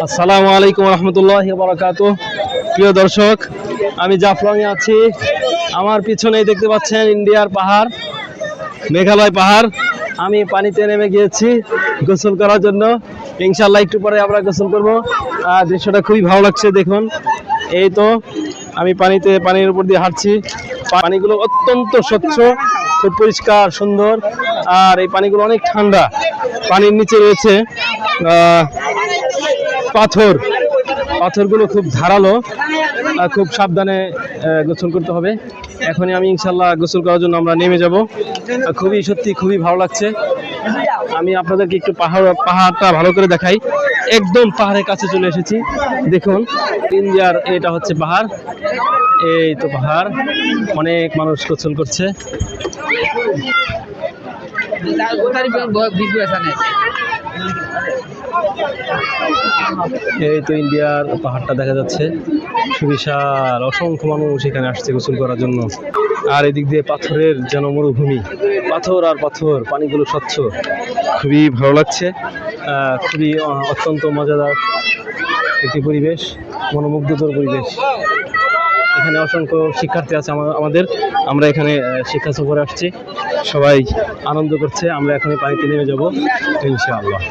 আসসালামু আলাইকুম রহমতুল্লাহ বারাকাতুহু। প্রিয় দর্শক, আমি জাফলংয়ে আছি। আমার পিছনেই দেখতে পাচ্ছেন ইন্ডিয়ার পাহাড়, মেঘালয় পাহাড়। আমি পানিতে নেমে গিয়েছি গোসল করার জন্য। ইনশাআল্লাহ একটু পরে আমরা গোসল করব। দৃশ্যটা খুবই ভালো লাগছে, দেখুন। এই তো আমি পানির উপর দিয়ে হাঁটছি। পানিগুলো অত্যন্ত স্বচ্ছ, খুব পরিষ্কার, সুন্দর। আর এই পানিগুলো অনেক ঠান্ডা। পানির নিচে রয়েছে পাথরগুলো খুব ধারালো, খুব সাবধানে গোসল করতে হবে। এখনই আমি ইনশাল্লাহ গোসল করার জন্য আমরা নেমে যাব। সত্যি খুবই ভালো লাগছে। আমি আপনাদেরকে একটু পাহাড়টা ভালো করে দেখাই। একদম পাহাড়ের কাছে চলে এসেছি, দেখুন। ইন্ডিয়ার এটা হচ্ছে পাহাড়, এই তো পাহাড়। অনেক মানুষ গোসল করছে। এই তো ইন্ডিয়ার পাহাড়টা দেখা যাচ্ছে, সুবিশাল। অসংখ্য মানুষ এখানে আসছে গোসল করার জন্য। আর এদিক দিয়ে পাথরের যেন মরুভূমি, পাথর আর পাথর, পানিগুলো স্বচ্ছ। খুবই ভালো লাগছে, খুবই অত্যন্ত মজাদার একটি পরিবেশ, মনোমুগ্ধকর পরিবেশ। এখানে অসংখ্য শিক্ষার্থী আছে আমাদের। আমরা এখানে শিক্ষা সফরে আসছি, সবাই আনন্দ করছে। আমরা এখনই পানিতে নেমে যাব ইনশাআল্লাহ।